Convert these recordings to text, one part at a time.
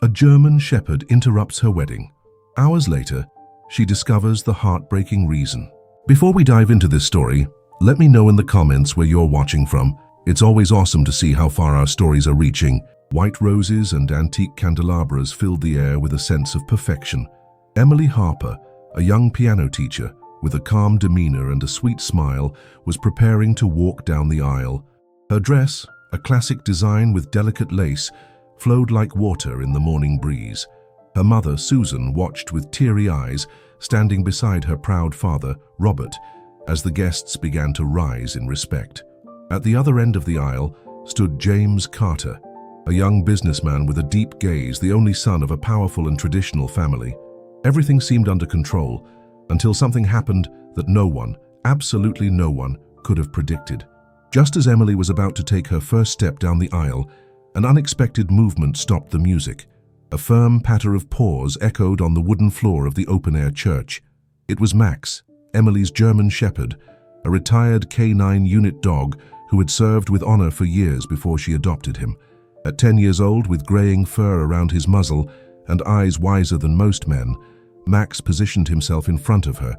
A German shepherd interrupts her wedding. Hours later, she discovers the heartbreaking reason. Before we dive into this story, let me know in the comments where you're watching from. It's always awesome to see how far our stories are reaching. White roses and antique candelabras filled the air with a sense of perfection. Emily Harper, a young piano teacher with a calm demeanor and a sweet smile, was preparing to walk down the aisle. Her dress, a classic design with delicate lace, flowed like water in the morning breeze. Her mother, Susan, watched with teary eyes, standing beside her proud father, Robert, as the guests began to rise in respect. At the other end of the aisle stood James Carter, a young businessman with a deep gaze, the only son of a powerful and traditional family. Everything seemed under control until something happened that no one, absolutely no one, could have predicted. Just as Emily was about to take her first step down the aisle, an unexpected movement stopped the music. A firm patter of paws echoed on the wooden floor of the open-air church. It was Max, Emily's German shepherd, a retired canine unit dog who had served with honor for years before she adopted him. At 10 years old, with graying fur around his muzzle and eyes wiser than most men, Max positioned himself in front of her,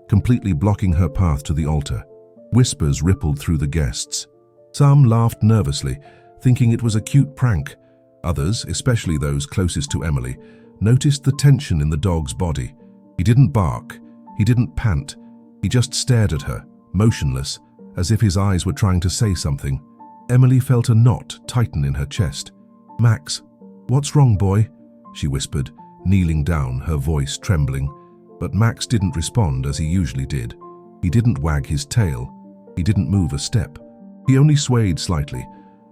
completely blocking her path to the altar. Whispers rippled through the guests. Some laughed nervously, thinking it was a cute prank. Others, especially those closest to Emily, noticed the tension in the dog's body. He didn't bark, he didn't pant, he just stared at her, motionless, as if his eyes were trying to say something. Emily felt a knot tighten in her chest. "Max, what's wrong, boy?" she whispered, kneeling down, her voice trembling. But Max didn't respond as he usually did. He didn't wag his tail. He didn't move a step. He only swayed slightly,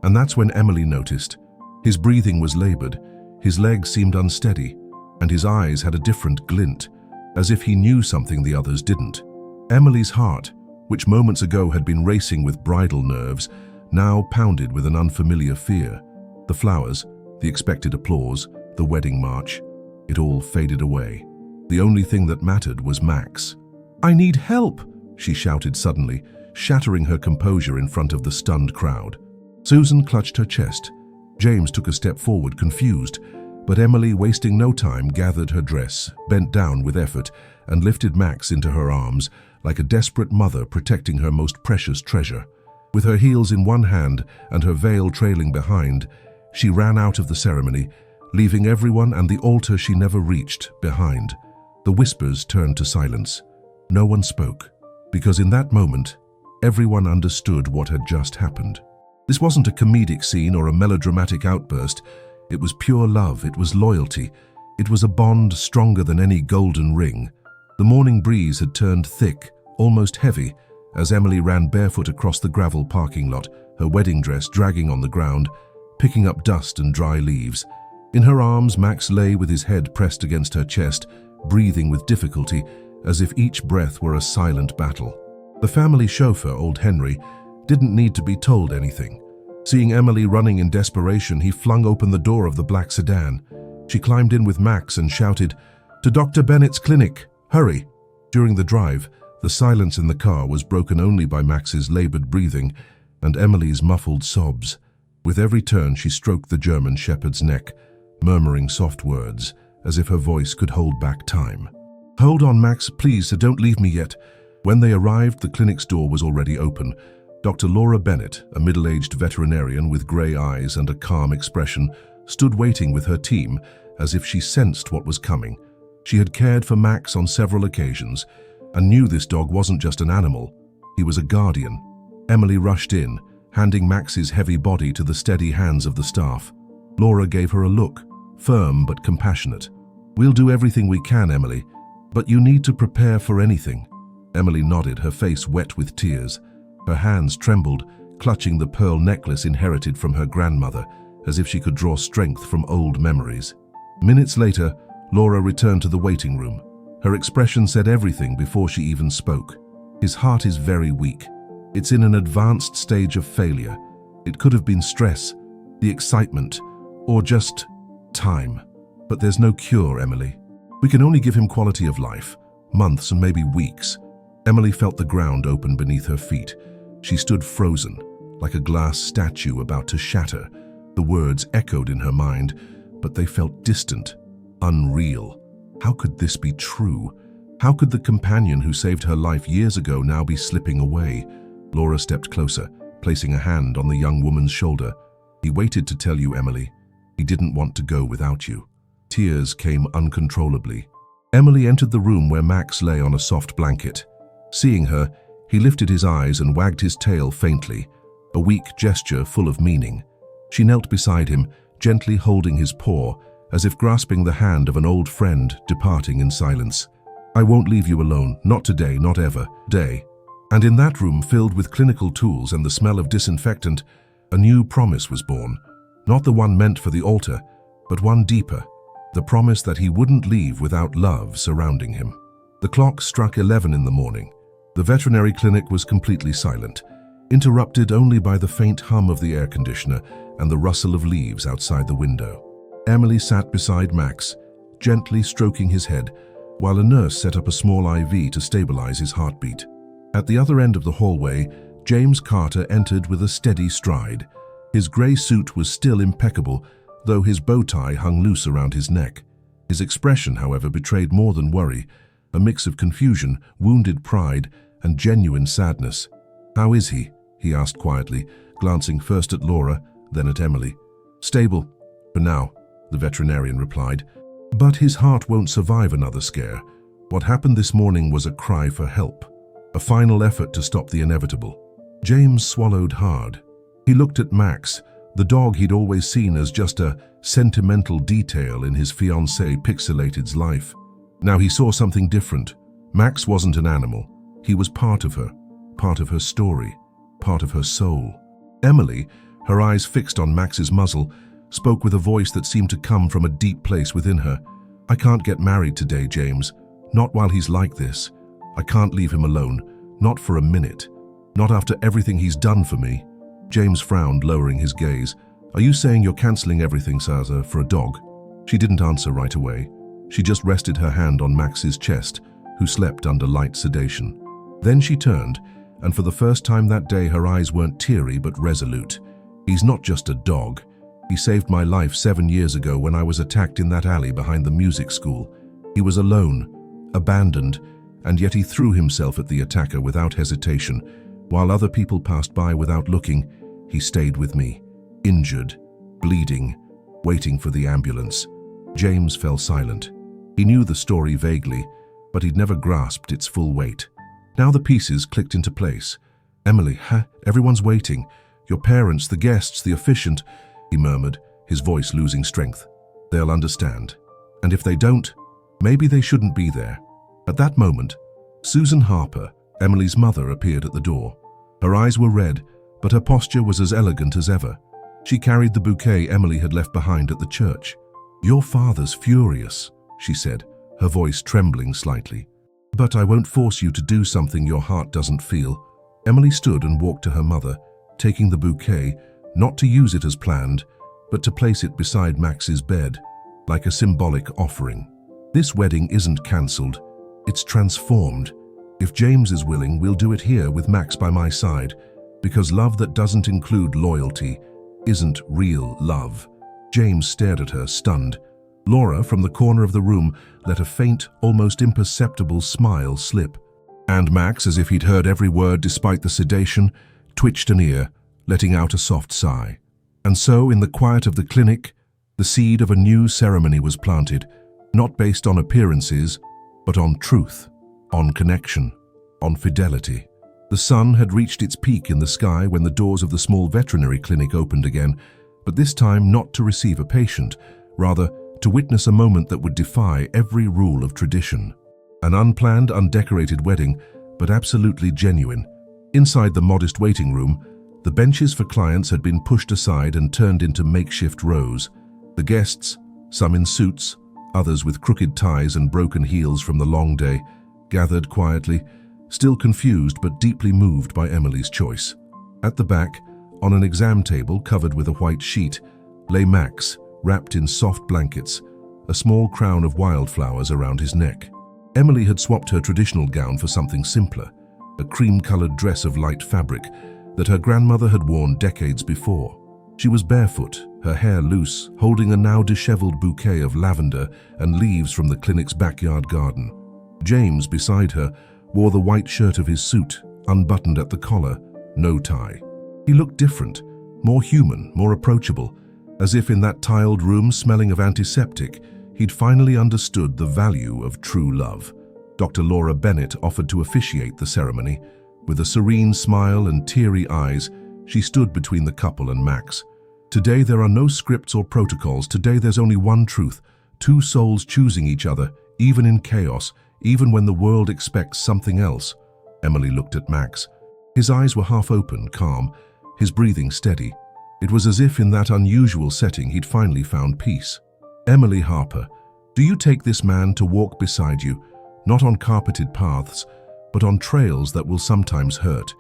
and that's when Emily noticed. His breathing was labored, his legs seemed unsteady, and his eyes had a different glint, as if he knew something the others didn't. Emily's heart, which moments ago had been racing with bridle nerves, now pounded with an unfamiliar fear. The flowers, the expected applause, the wedding march, it all faded away. The only thing that mattered was Max. "I need help!" she shouted suddenly, shattering her composure in front of the stunned crowd. Susan clutched her chest. James took a step forward, confused, but Emily, wasting no time, gathered her dress, bent down with effort, and lifted Max into her arms, like a desperate mother protecting her most precious treasure. With her heels in one hand and her veil trailing behind, she ran out of the ceremony, leaving everyone and the altar she never reached behind. The whispers turned to silence. No one spoke, because in that moment, everyone understood what had just happened. This wasn't a comedic scene or a melodramatic outburst. It was pure love, it was loyalty. It was a bond stronger than any golden ring. The morning breeze had turned thick, almost heavy, as Emily ran barefoot across the gravel parking lot, her wedding dress dragging on the ground, picking up dust and dry leaves. In her arms, Max lay with his head pressed against her chest, breathing with difficulty, as if each breath were a silent battle. The family chauffeur, old Henry, didn't need to be told anything. Seeing Emily running in desperation, he flung open the door of the black sedan. She climbed in with Max and shouted, "To Dr. Bennett's clinic, hurry!" During the drive, the silence in the car was broken only by Max's labored breathing and Emily's muffled sobs. With every turn, she stroked the German shepherd's neck, murmuring soft words, as if her voice could hold back time. "Hold on, Max, please, don't leave me yet." When they arrived, the clinic's door was already open. Dr. Laura Bennett, a middle-aged veterinarian with grey eyes and a calm expression, stood waiting with her team as if she sensed what was coming. She had cared for Max on several occasions and knew this dog wasn't just an animal, he was a guardian. Emily rushed in, handing Max's heavy body to the steady hands of the staff. Laura gave her a look, firm but compassionate. "We'll do everything we can, Emily, but you need to prepare for anything." Emily nodded, her face wet with tears. Her hands trembled, clutching the pearl necklace inherited from her grandmother, as if she could draw strength from old memories. Minutes later, Laura returned to the waiting room. Her expression said everything before she even spoke. "His heart is very weak. It's in an advanced stage of failure. It could have been stress, the excitement, or just time. But there's no cure, Emily. We can only give him quality of life, months and maybe weeks." Emily felt the ground open beneath her feet. She stood frozen, like a glass statue about to shatter. The words echoed in her mind, but they felt distant, unreal. How could this be true? How could the companion who saved her life years ago now be slipping away? Laura stepped closer, placing a hand on the young woman's shoulder. "He waited to tell you, Emily. He didn't want to go without you." Tears came uncontrollably. Emily entered the room where Max lay on a soft blanket. Seeing her, he lifted his eyes and wagged his tail faintly, a weak gesture full of meaning. She knelt beside him, gently holding his paw, as if grasping the hand of an old friend departing in silence. "I won't leave you alone, not today, not ever, day." And in that room filled with clinical tools and the smell of disinfectant, a new promise was born. Not the one meant for the altar, but one deeper. The promise that he wouldn't leave without love surrounding him. The clock struck 11 in the morning. The veterinary clinic was completely silent, interrupted only by the faint hum of the air conditioner and the rustle of leaves outside the window. Emily sat beside Max, gently stroking his head, while a nurse set up a small IV to stabilize his heartbeat. At the other end of the hallway, James Carter entered with a steady stride. His grey suit was still impeccable, though his bow tie hung loose around his neck. His expression, however, betrayed more than worry, a mix of confusion, wounded pride, and genuine sadness. "How is he?" he asked quietly, glancing first at Laura, then at Emily. "Stable, for now," the veterinarian replied. "But his heart won't survive another scare. What happened this morning was a cry for help, a final effort to stop the inevitable." James swallowed hard. He looked at Max, the dog he'd always seen as just a sentimental detail in his fiancée Pixelated's life. Now he saw something different. Max wasn't an animal. He was part of her story, part of her soul. Emily, her eyes fixed on Max's muzzle, spoke with a voice that seemed to come from a deep place within her. "I can't get married today, James. Not while he's like this. I can't leave him alone. Not for a minute. Not after everything he's done for me." James frowned, lowering his gaze. "Are you saying you're cancelling everything, Saza, for a dog?" She didn't answer right away. She just rested her hand on Max's chest, who slept under light sedation. Then she turned, and for the first time that day her eyes weren't teary but resolute. "He's not just a dog. He saved my life 7 years ago when I was attacked in that alley behind the music school. He was alone, abandoned, and yet he threw himself at the attacker without hesitation. While other people passed by without looking, he stayed with me, injured, bleeding, waiting for the ambulance." James fell silent. He knew the story vaguely, but he'd never grasped its full weight. Now the pieces clicked into place. "Emily, everyone's waiting. Your parents, the guests, the officiant," he murmured, his voice losing strength. "They'll understand. And if they don't, maybe they shouldn't be there." At that moment, Susan Harper, Emily's mother, appeared at the door. Her eyes were red, but her posture was as elegant as ever. She carried the bouquet Emily had left behind at the church. "Your father's furious," she said, her voice trembling slightly. "But I won't force you to do something your heart doesn't feel." Emily stood and walked to her mother, taking the bouquet, not to use it as planned, but to place it beside Max's bed, like a symbolic offering. "This wedding isn't cancelled. It's transformed. If James is willing, we'll do it here with Max by my side, because love that doesn't include loyalty isn't real love." James stared at her, stunned. Laura, from the corner of the room, let a faint, almost imperceptible smile slip. And Max, as if he'd heard every word despite the sedation, twitched an ear, letting out a soft sigh. And so, in the quiet of the clinic, the seed of a new ceremony was planted, not based on appearances, but on truth, on connection, on fidelity. The sun had reached its peak in the sky when the doors of the small veterinary clinic opened again, but this time not to receive a patient, rather to witness a moment that would defy every rule of tradition. An unplanned, undecorated wedding, but absolutely genuine. Inside the modest waiting room, the benches for clients had been pushed aside and turned into makeshift rows. The guests, some in suits, others with crooked ties and broken heels from the long day, gathered quietly, still confused but deeply moved by Emily's choice. At the back, on an exam table covered with a white sheet, lay Max, wrapped in soft blankets, a small crown of wildflowers around his neck. Emily had swapped her traditional gown for something simpler, a cream-colored dress of light fabric that her grandmother had worn decades before. She was barefoot, her hair loose, holding a now disheveled bouquet of lavender and leaves from the clinic's backyard garden. James, beside her, wore the white shirt of his suit, unbuttoned at the collar, no tie. He looked different, more human, more approachable, as if in that tiled room smelling of antiseptic, he'd finally understood the value of true love. Dr. Laura Bennett offered to officiate the ceremony. With a serene smile and teary eyes, she stood between the couple and Max. Today there are no scripts or protocols. Today there's only one truth. Two souls choosing each other, even in chaos, even when the world expects something else. Emily looked at Max. His eyes were half open, calm, his breathing steady. It was as if in that unusual setting he'd finally found peace. Emily Harper, do you take this man to walk beside you, not on carpeted paths, but on trails that will sometimes hurt,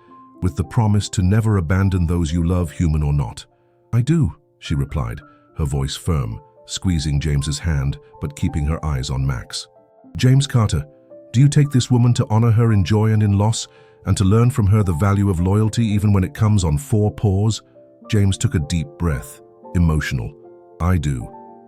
with the promise to never abandon those you love, human or not? I do, she replied, her voice firm, squeezing James's hand but keeping her eyes on Max. James Carter, do you take this woman to honor her in joy and in loss, and to learn from her the value of loyalty even when it comes on four paws? James took a deep breath, emotional. I do,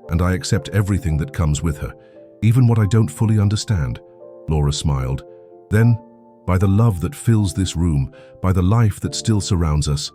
and I accept everything that comes with her, even what I don't fully understand. Laura smiled. Then, by the love that fills this room, by the life that still surrounds us,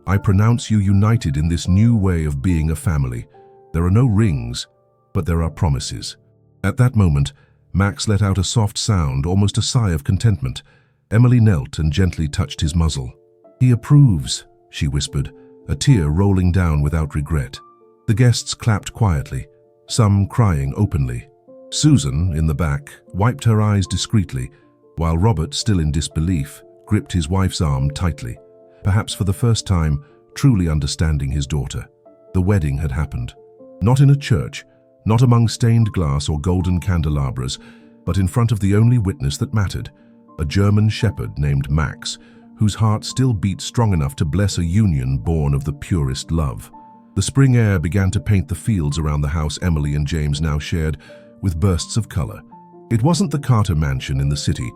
I pronounce you united in this new way of being a family. There are no rings, but there are promises. At that moment, Max let out a soft sound, almost a sigh of contentment. Emily knelt and gently touched his muzzle. He approves, she whispered, a tear rolling down without regret. The guests clapped quietly, some crying openly. Susan, in the back, wiped her eyes discreetly, while Robert, still in disbelief, gripped his wife's arm tightly, perhaps for the first time truly understanding his daughter. The wedding had happened. Not in a church, not among stained glass or golden candelabras, but in front of the only witness that mattered, a German shepherd named Max, whose heart still beat strong enough to bless a union born of the purest love. The spring air began to paint the fields around the house Emily and James now shared with bursts of color. It wasn't the Carter mansion in the city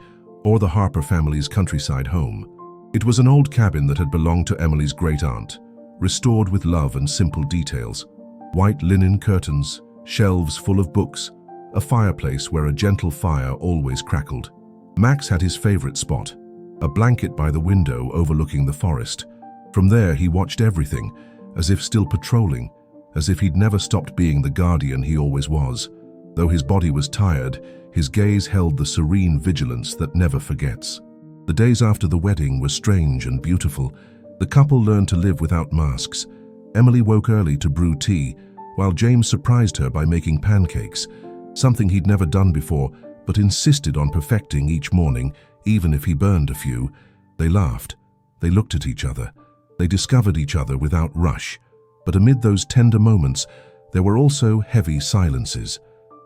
or the Harper family's countryside home. It was an old cabin that had belonged to Emily's great-aunt, restored with love and simple details. White linen curtains, shelves full of books, a fireplace where a gentle fire always crackled. Max had his favorite spot, a blanket by the window overlooking the forest. From there he watched everything, as if still patrolling, as if he'd never stopped being the guardian he always was. Though his body was tired, his gaze held the serene vigilance that never forgets. The days after the wedding were strange and beautiful. The couple learned to live without masks. Emily woke early to brew tea, while James surprised her by making pancakes, something he'd never done before, but insisted on perfecting each morning, even if he burned a few. They laughed. They looked at each other. They discovered each other without rush. But amid those tender moments, there were also heavy silences.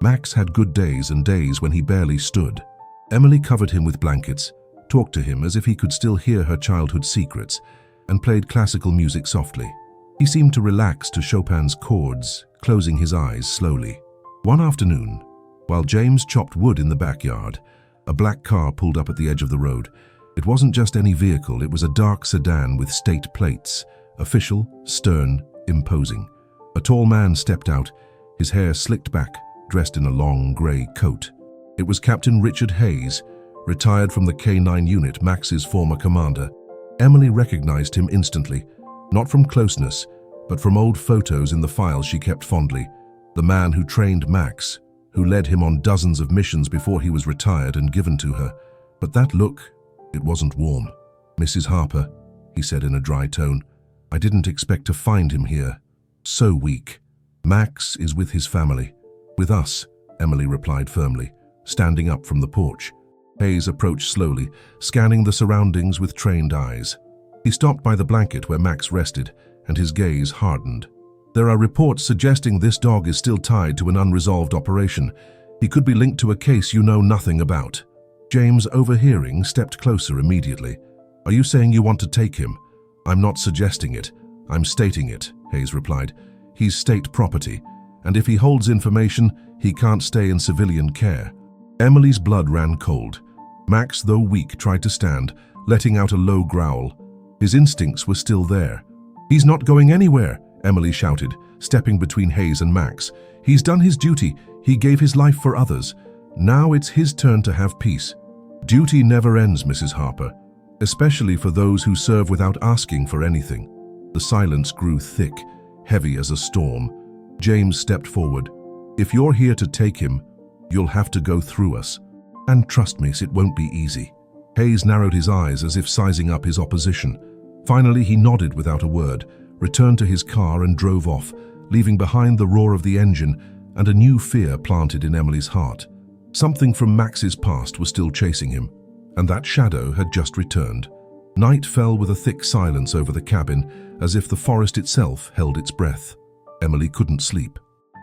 Max had good days and days when he barely stood. Emily covered him with blankets, talked to him as if he could still hear her childhood secrets, and played classical music softly. He seemed to relax to Chopin's chords, closing his eyes slowly. One afternoon, while James chopped wood in the backyard, a black car pulled up at the edge of the road. It wasn't just any vehicle, it was a dark sedan with state plates, official, stern, imposing. A tall man stepped out, his hair slicked back, dressed in a long grey coat. It was Captain Richard Hayes, retired from the K9 unit, Max's former commander. Emily recognized him instantly, not from closeness, but from old photos in the files she kept fondly. The man who trained Max, who led him on dozens of missions before he was retired and given to her. But that look, it wasn't warm. Mrs. Harper, he said in a dry tone, I didn't expect to find him here. So weak. Max is with his family. With us, Emily replied firmly, standing up from the porch. Hayes approached slowly, scanning the surroundings with trained eyes. He stopped by the blanket where Max rested, and his gaze hardened. There are reports suggesting this dog is still tied to an unresolved operation. He could be linked to a case you know nothing about. James, overhearing, stepped closer immediately. Are you saying you want to take him? I'm not suggesting it. I'm stating it, Hayes replied. He's state property, and if he holds information, he can't stay in civilian care. Emily's blood ran cold. Max, though weak, tried to stand, letting out a low growl. His instincts were still there. He's not going anywhere, Emily shouted, stepping between Hayes and Max. "He's done his duty. He gave his life for others. Now it's his turn to have peace." "Duty never ends, Mrs. Harper, especially for those who serve without asking for anything." The silence grew thick, heavy as a storm. James stepped forward. "If you're here to take him, you'll have to go through us. And trust me, it won't be easy." Hayes narrowed his eyes as if sizing up his opposition. Finally, he nodded without a word, returned to his car and drove off, leaving behind the roar of the engine and a new fear planted in Emily's heart. Something from Max's past was still chasing him, and that shadow had just returned. Night fell with a thick silence over the cabin, as if the forest itself held its breath. Emily couldn't sleep.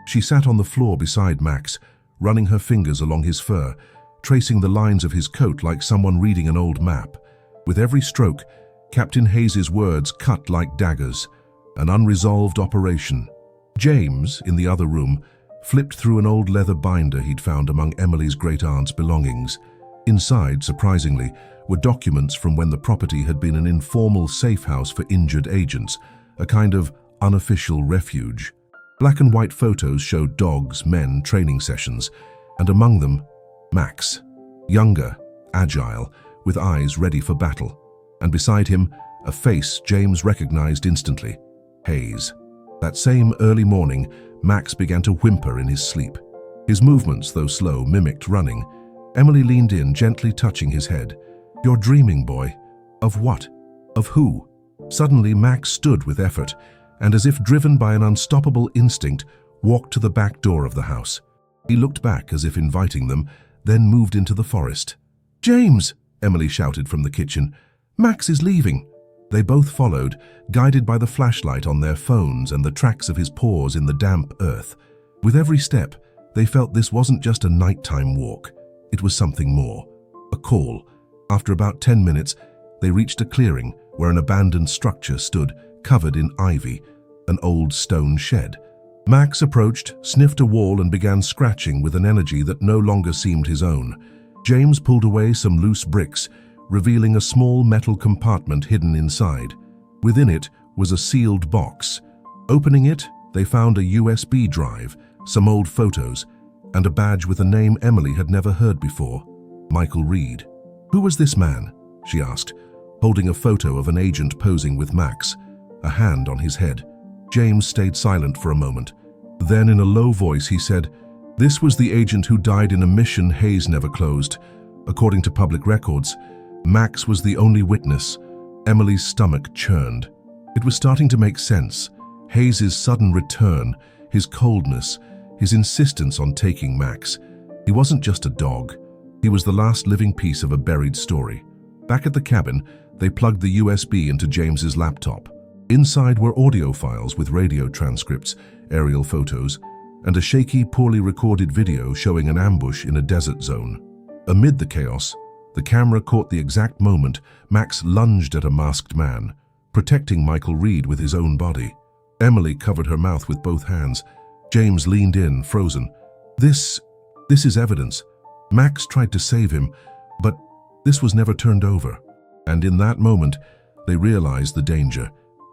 She sat on the floor beside Max, running her fingers along his fur, tracing the lines of his coat like someone reading an old map. With every stroke, Captain Hayes's words cut like daggers. An unresolved operation. James, in the other room, flipped through an old leather binder he'd found among Emily's great-aunt's belongings. Inside, surprisingly, were documents from when the property had been an informal safe house for injured agents, a kind of unofficial refuge. Black and white photos showed dogs, men, training sessions, and among them, Max. Younger, agile, with eyes ready for battle. And beside him, a face James recognized instantly. Hayes. That same early morning, Max began to whimper in his sleep. His movements, though slow, mimicked running. Emily leaned in, gently touching his head. "You're dreaming, boy." "Of what? Of who?" Suddenly, Max stood with effort, and as if driven by an unstoppable instinct, walked to the back door of the house. He looked back as if inviting them, then moved into the forest. "James!" Emily shouted from the kitchen. "Max is leaving." They both followed, guided by the flashlight on their phones and the tracks of his paws in the damp earth. With every step, they felt this wasn't just a nighttime walk. It was something more. A call. After about 10 minutes, they reached a clearing where an abandoned structure stood, covered in ivy, an old stone shed. Max approached, sniffed a wall and began scratching with an energy that no longer seemed his own. James pulled away some loose bricks, revealing a small metal compartment hidden inside. Within it was a sealed box. Opening it, they found a USB drive, some old photos, and a badge with a name Emily had never heard before. Michael Reed. "Who was this man?" she asked, holding a photo of an agent posing with Max, a hand on his head. James stayed silent for a moment. Then in a low voice he said, "This was the agent who died in a mission Hayes never closed. According to public records, Max was the only witness." Emily's stomach churned. It was starting to make sense. Hayes's sudden return, his coldness, his insistence on taking Max. He wasn't just a dog. He was the last living piece of a buried story. Back at the cabin, they plugged the USB into James's laptop. Inside were audio files with radio transcripts, aerial photos, and a shaky, poorly recorded video showing an ambush in a desert zone. Amid the chaos, the camera caught the exact moment Max lunged at a masked man, protecting Michael Reed with his own body. Emily covered her mouth with both hands. James leaned in, frozen. This is evidence. Max tried to save him, but this was never turned over." And in that moment, they realized the danger.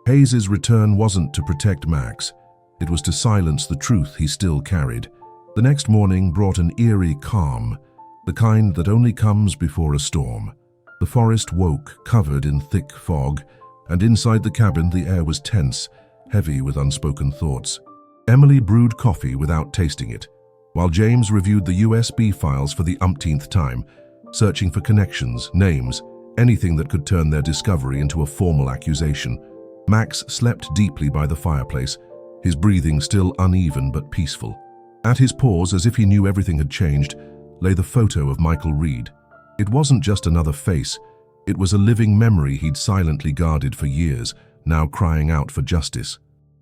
Hayes's return wasn't to protect Max. It was to silence the truth he still carried. The next morning brought an eerie calm, the kind that only comes before a storm. The forest woke, covered in thick fog, and inside the cabin the air was tense, heavy with unspoken thoughts. Emily brewed coffee without tasting it, while James reviewed the USB files for the umpteenth time, searching for connections, names, anything that could turn their discovery into a formal accusation. Max slept deeply by the fireplace, his breathing still uneven but peaceful. At his paws, as if he knew everything had changed, lay the photo of Michael Reed. It wasn't just another face. It was a living memory he'd silently guarded for years, now crying out for justice.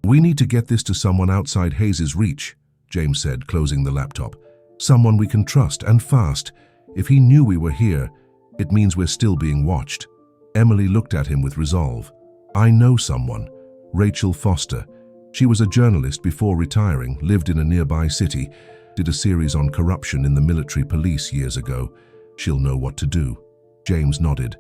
"We need to get this to someone outside Hayes's reach," James said, closing the laptop. "Someone we can trust, and fast. If he knew we were here, it means we're still being watched." Emily looked at him with resolve. "I know someone. Rachel Foster. She was a journalist before retiring, lived in a nearby city, did a series on corruption in the military police years ago. She'll know what to do." James nodded.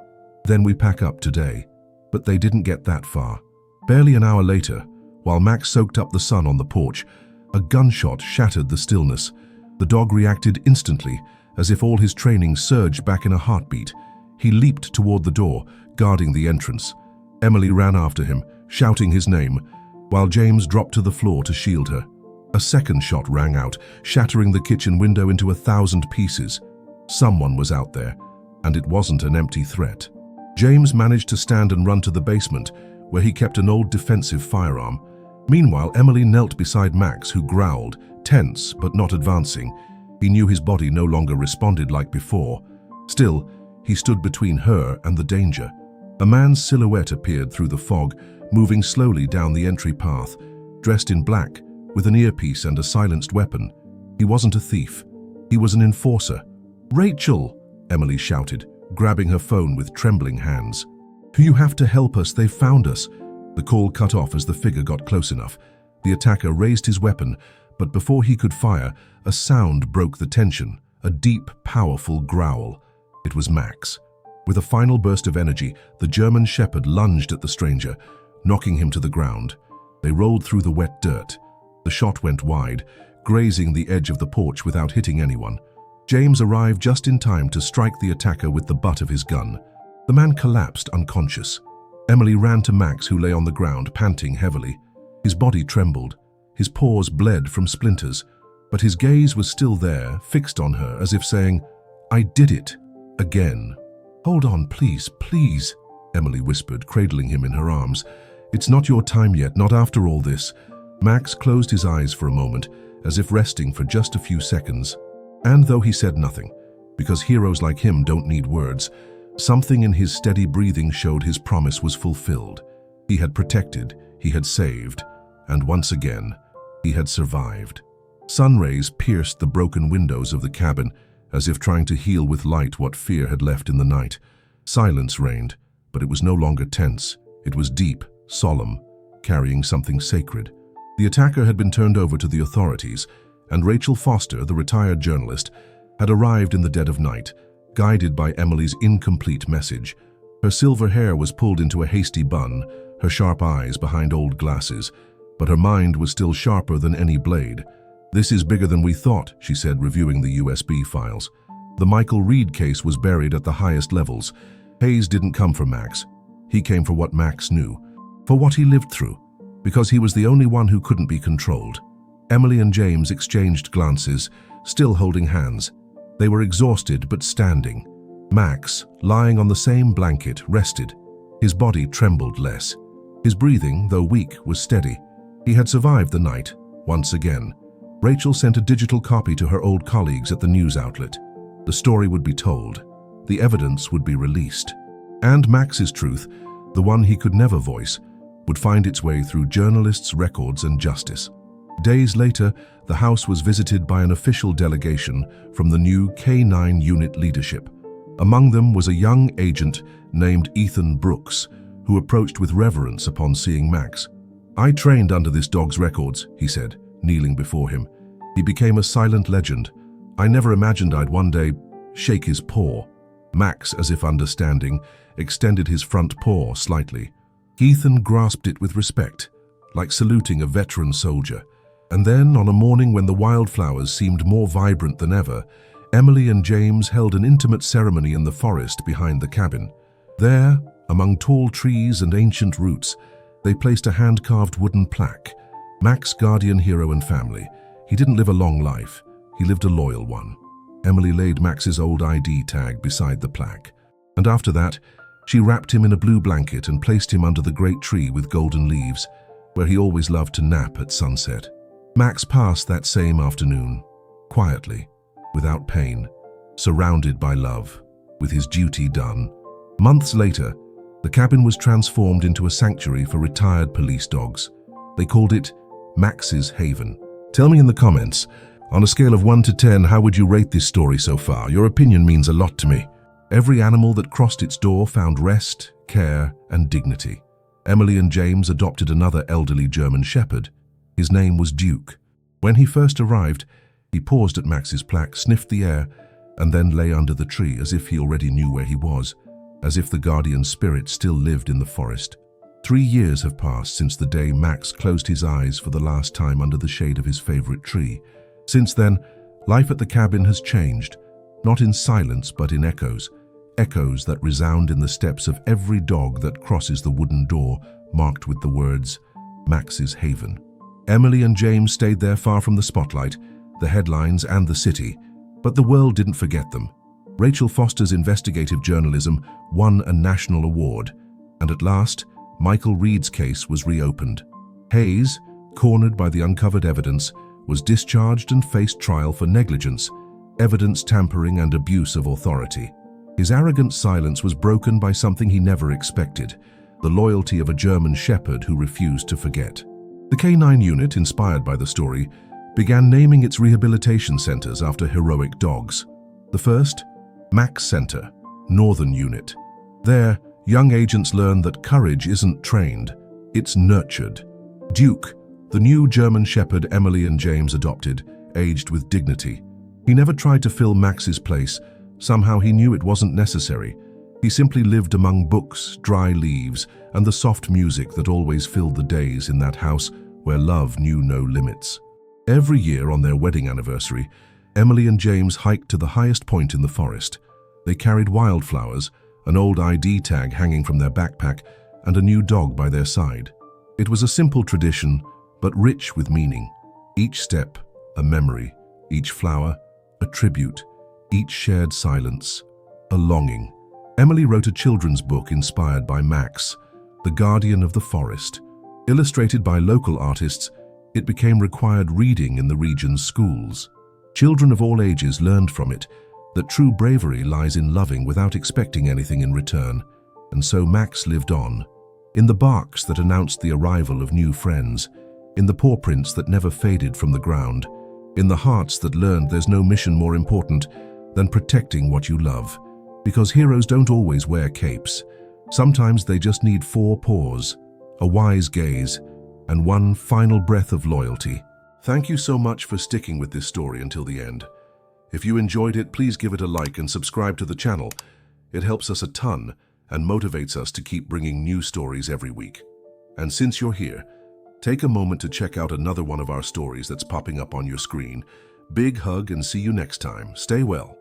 "Then we pack up today." But they didn't get that far. Barely an hour later, While Max soaked up the sun on the porch, a gunshot shattered the stillness. The dog reacted instantly, as if all his training surged back in a heartbeat. He leaped toward the door, guarding the entrance. Emily ran after him, shouting his name, while James dropped to the floor to shield her. A second shot rang out, shattering the kitchen window into 1,000 pieces. Someone was out there, and it wasn't an empty threat. James managed to stand and run to the basement, where he kept an old defensive firearm. Meanwhile, Emily knelt beside Max, who growled, tense but not advancing. He knew his body no longer responded like before. Still, he stood between her and the danger. A man's silhouette appeared through the fog, moving slowly down the entry path, dressed in black, with an earpiece and a silenced weapon. He wasn't a thief. He was an enforcer. "Rachel!" Emily shouted, grabbing her phone with trembling hands. "You have to help us, they've found us." The call cut off as the figure got close enough. The attacker raised his weapon, but before he could fire, a sound broke the tension, a deep, powerful growl. It was Max. With a final burst of energy, the German shepherd lunged at the stranger, knocking him to the ground. They rolled through the wet dirt. The shot went wide, grazing the edge of the porch without hitting anyone. James arrived just in time to strike the attacker with the butt of his gun. The man collapsed unconscious. Emily ran to Max, who lay on the ground, panting heavily. His body trembled. His paws bled from splinters, but his gaze was still there, fixed on her, as if saying, "I did it. Again." "Hold on, please, please," Emily whispered, cradling him in her arms. "It's not your time yet, not after all this." Max closed his eyes for a moment, as if resting for just a few seconds. And though he said nothing, because heroes like him don't need words, something in his steady breathing showed his promise was fulfilled. He had protected, he had saved, and once again, he had survived. Sun rays pierced the broken windows of the cabin, as if trying to heal with light what fear had left in the night. Silence reigned, but it was no longer tense. It was deep, solemn, carrying something sacred. The attacker had been turned over to the authorities, and Rachel Foster, the retired journalist, had arrived in the dead of night, guided by Emily's incomplete message. Her silver hair was pulled into a hasty bun, her sharp eyes behind old glasses, but her mind was still sharper than any blade. "This is bigger than we thought," she said, reviewing the USB files. The Michael Reed case was buried at the highest levels. Hayes didn't come for Max. He came for what Max knew, for what he lived through, because he was the only one who couldn't be controlled. Emily and James exchanged glances, still holding hands. They were exhausted but standing. Max, lying on the same blanket, rested. His body trembled less. His breathing, though weak, was steady. He had survived the night, once again. Rachel sent a digital copy to her old colleagues at the news outlet. The story would be told. The evidence would be released. And Max's truth, the one he could never voice, would find its way through journalists, records, and justice. Days later, the house was visited by an official delegation from the new canine unit leadership. Among them was a young agent named Ethan Brooks, who approached with reverence upon seeing Max. "I trained under this dog's records," he said, kneeling before him. "He became a silent legend. I never imagined I'd one day shake his paw." Max, as if understanding, extended his front paw slightly. Ethan grasped it with respect, like saluting a veteran soldier. And then, on a morning when the wildflowers seemed more vibrant than ever, Emily and James held an intimate ceremony in the forest behind the cabin. There, among tall trees and ancient roots, they placed a hand-carved wooden plaque. Max, guardian, hero, and family. He didn't live a long life. He lived a loyal one. Emily laid Max's old ID tag beside the plaque. And after that, she wrapped him in a blue blanket and placed him under the great tree with golden leaves, where he always loved to nap at sunset. Max passed that same afternoon, quietly, without pain, surrounded by love, with his duty done. Months later, the cabin was transformed into a sanctuary for retired police dogs. They called it Max's Haven. Tell me in the comments, on a scale of 1 to 10, how would you rate this story so far? Your opinion means a lot to me. Every animal that crossed its door found rest, care, and dignity. Emily and James adopted another elderly German shepherd. His name was Duke. When he first arrived, he paused at Max's plaque, sniffed the air, and then lay under the tree as if he already knew where he was, as if the guardian spirit still lived in the forest. 3 years have passed since the day Max closed his eyes for the last time under the shade of his favorite tree. Since then, life at the cabin has changed, not in silence but in echoes. Echoes that resound in the steps of every dog that crosses the wooden door marked with the words, Max's Haven. Emily and James stayed there far from the spotlight, the headlines and the city, but the world didn't forget them. Rachel Foster's investigative journalism won a national award, and at last, Michael Reed's case was reopened. Hayes, cornered by the uncovered evidence, was discharged and faced trial for negligence, evidence tampering and abuse of authority. His arrogant silence was broken by something he never expected, the loyalty of a German shepherd who refused to forget. The canine unit, inspired by the story, began naming its rehabilitation centers after heroic dogs. The first, Max Center, Northern Unit. There, young agents learn that courage isn't trained, it's nurtured. Duke, the new German shepherd Emily and James adopted, aged with dignity. He never tried to fill Max's place. Somehow he knew it wasn't necessary. He simply lived among books, dry leaves, and the soft music that always filled the days in that house where love knew no limits. Every year on their wedding anniversary, Emily and James hiked to the highest point in the forest. They carried wildflowers, an old ID tag hanging from their backpack, and a new dog by their side. It was a simple tradition, but rich with meaning. Each step, a memory. Each flower, a tribute. Each shared silence, a longing. Emily wrote a children's book inspired by Max, The Guardian of the Forest. Illustrated by local artists, it became required reading in the region's schools. Children of all ages learned from it that true bravery lies in loving without expecting anything in return, and so Max lived on. In the barks that announced the arrival of new friends, in the paw prints that never faded from the ground, in the hearts that learned there's no mission more important than protecting what you love. Because heroes don't always wear capes. Sometimes they just need 4 paws, a wise gaze, and one final breath of loyalty. Thank you so much for sticking with this story until the end. If you enjoyed it, please give it a like and subscribe to the channel. It helps us a ton and motivates us to keep bringing new stories every week. And since you're here, take a moment to check out another one of our stories that's popping up on your screen. Big hug and see you next time. Stay well.